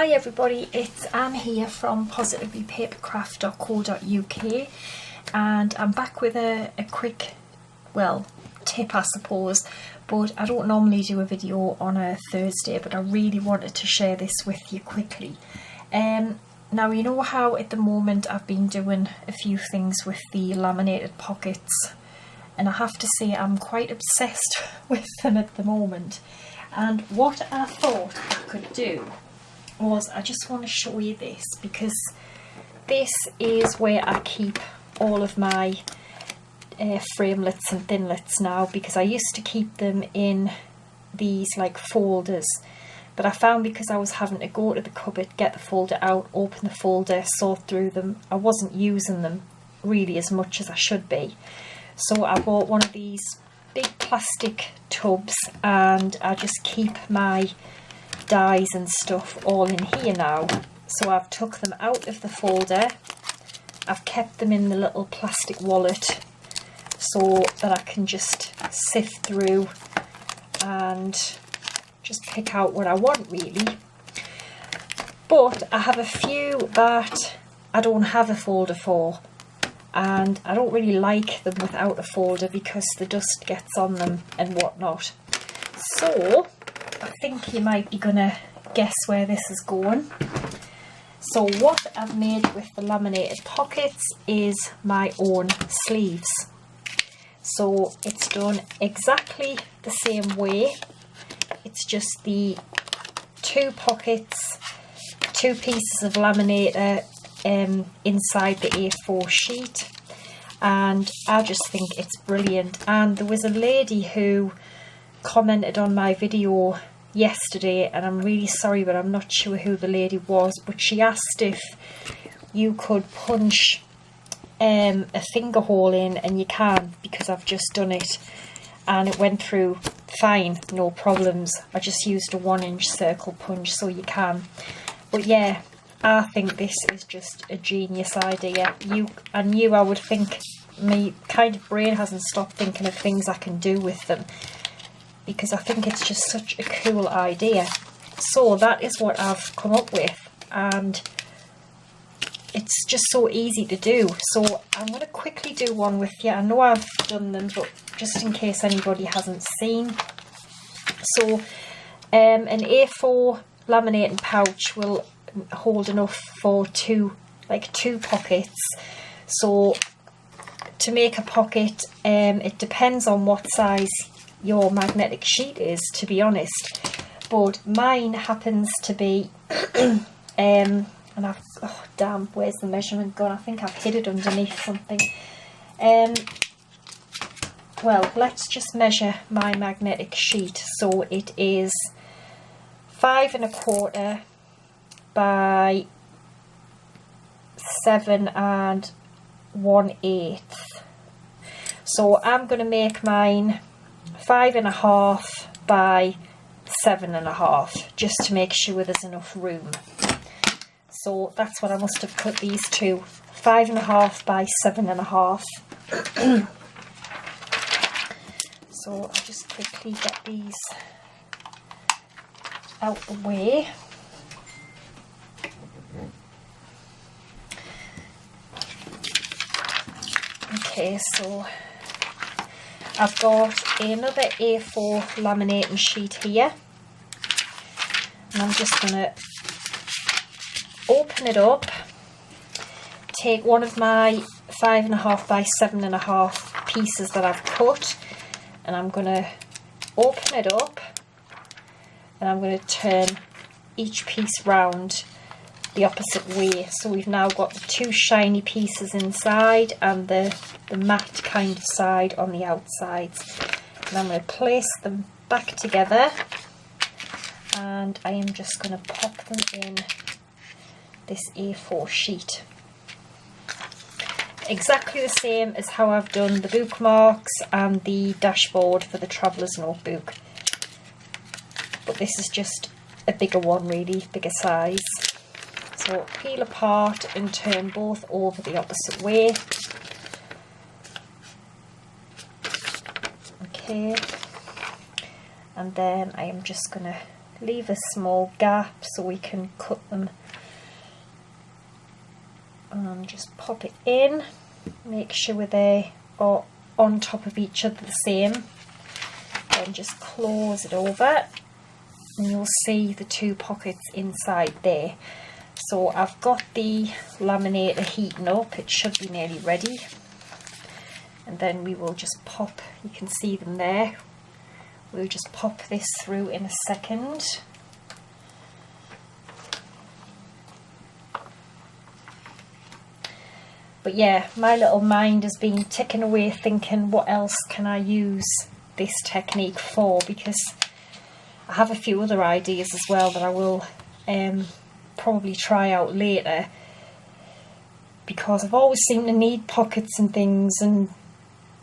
Hi everybody, it's Anne here from positivelypapercraft.co.uk, and I'm back with a quick, well, tip I suppose, but I don't normally do a video on a Thursday, but I really wanted to share this with you quickly. Now you know how at the moment I've been doing a few things with the laminated pockets, and I have to say I'm quite obsessed with them at the moment. And what I thought I could do was, I just want to show you this, because this is where I keep all of my framelits and thinlits now, because I used to keep them in these like folders, but I found because I was having to go to the cupboard, get the folder out, open the folder, sort through them, I wasn't using them really as much as I should be. So I bought one of these big plastic tubs, and I just keep my dies and stuff all in here now. So I've took them out of the folder, I've kept them in the little plastic wallet so that I can just sift through and just pick out what I want really. But I have a few that I don't have a folder for, and I don't really like them without a folder because the dust gets on them and whatnot. So I think you might be gonna guess where this is going. So what I've made with the laminated pockets is my own sleeves. So it's done exactly the same way. It's just the two pockets, two pieces of laminator inside the A4 sheet, and I just think it's brilliant. And there was a lady who commented on my video yesterday, and I'm really sorry but I'm not sure who the lady was, but she asked if you could punch a finger hole in, and you can, because I've just done it and it went through fine, no problems. I just used a 1-inch circle punch, so you can. But yeah, I think this is just a genius idea. I knew I would think, my kind of brain hasn't stopped thinking of things I can do with them, because I think it's just such a cool idea. So that is what I've come up with, and it's just so easy to do. So I'm going to quickly do one with you. I know I've done them, but just in case anybody hasn't seen. So an A4 laminating pouch will hold enough for two pockets. So to make a pocket, it depends on what size your magnetic sheet is, to be honest, but mine happens to be and I've, oh damn, where's the measurement gone? I think I've hid it underneath something. Well, let's just measure my magnetic sheet. So it is 5 1/4 by 7 1/8. So I'm going to make mine 5 1/2 by 7 1/2, just to make sure there's enough room. So that's what I must have cut these to, 5 1/2 by 7 1/2. So I'll just quickly get these out the way. Okay, so I've got another A4 laminating sheet here, and I'm just going to open it up, take one of my 5 1/2 by 7 1/2 pieces that I've cut, and I'm going to open it up, and I'm going to turn each piece round the opposite way. So we've now got the two shiny pieces inside and the matte kind of side on the outsides. And I'm going to place them back together, and I am just going to pop them in this A4 sheet. Exactly the same as how I've done the bookmarks and the dashboard for the traveller's notebook, but this is just a bigger one, really, bigger size. So peel apart and turn both over the opposite way. Okay, and then I am just going to leave a small gap so we can cut them, and just pop it in, make sure they are on top of each other the same, then just close it over and you'll see the two pockets inside there. So I've got the laminator heating up, it should be nearly ready, and then we will just pop, you can see them there, we'll just pop this through in a second. But yeah, my little mind has been ticking away thinking, what else can I use this technique for, because I have a few other ideas as well that I will probably try out later, because I've always seemed to need pockets and things, and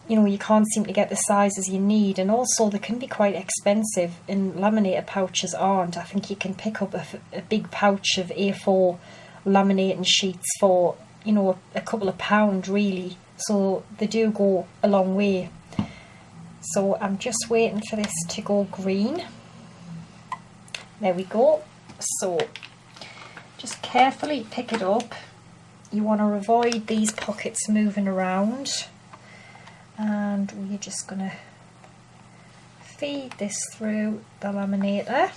you know, you can't seem to get the sizes you need, and also they can be quite expensive, and laminator pouches aren't. I think you can pick up a big pouch of A4 laminating sheets for, you know, a couple of pounds really, so they do go a long way. So I'm just waiting for this to go green. There we go. So just carefully pick it up. You want to avoid these pockets moving around, and we're just going to feed this through the laminator.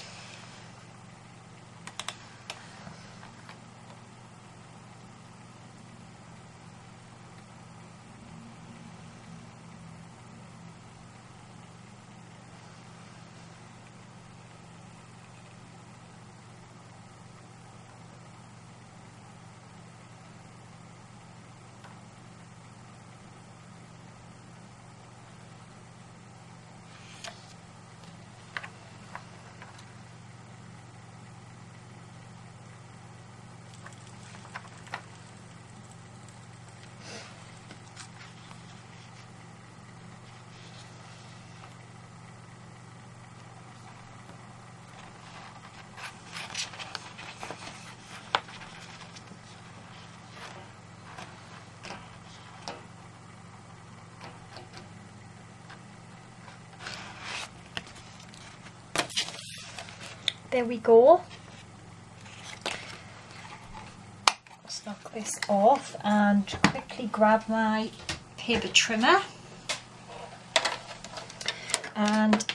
There we go. Let's knock this off and quickly grab my paper trimmer, and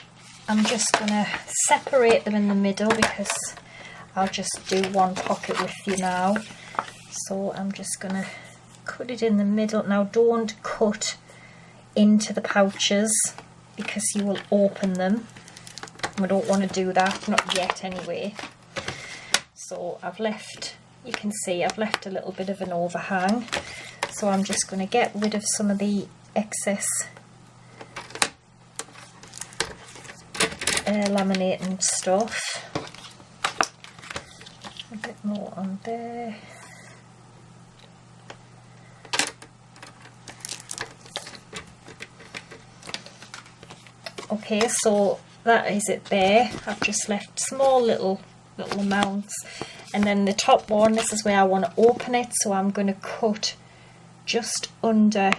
I'm just going to separate them in the middle because I'll just do one pocket with you now. So I'm just going to cut it in the middle. Now don't cut into the pouches because you will open them. We don't want to do that, not yet anyway. So I've left, you can see I've left a little bit of an overhang, so I'm just going to get rid of some of the excess laminating stuff. A bit more on there. Okay, so that is it there. I've just left small little amounts, and then the top one, this is where I want to open it, so I'm going to cut just under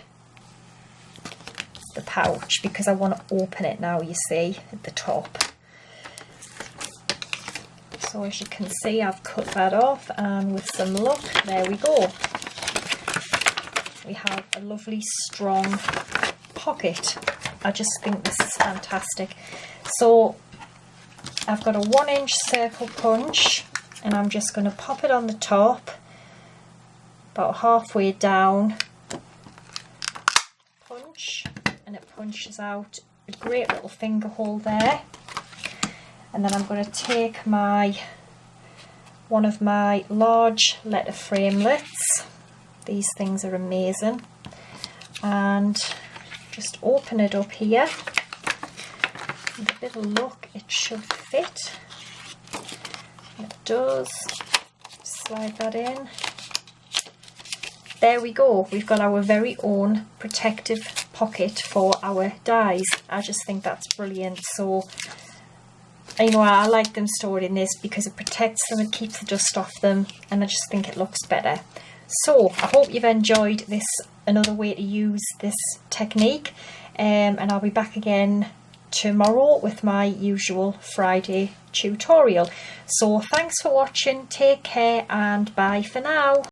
the pouch because I want to open it now, you see, at the top. So as you can see, I've cut that off, and with some luck, there we go. We have a lovely strong pocket. I just think this is fantastic. So I've got a 1-inch circle punch, and I'm just going to pop it on the top, about halfway down, punch, and it punches out a great little finger hole there. And then I'm going to take one of my large letter framelits, these things are amazing, and just open it up here. With a bit of luck it should fit. It does. Slide that in. There we go. We've got our very own protective pocket for our dies. I just think that's brilliant. So, you know, I like them stored in this because it protects them, it keeps the dust off them, and I just think it looks better. So I hope you've enjoyed this, another way to use this technique, and I'll be back again tomorrow with my usual Friday tutorial. So thanks for watching, take care and bye for now.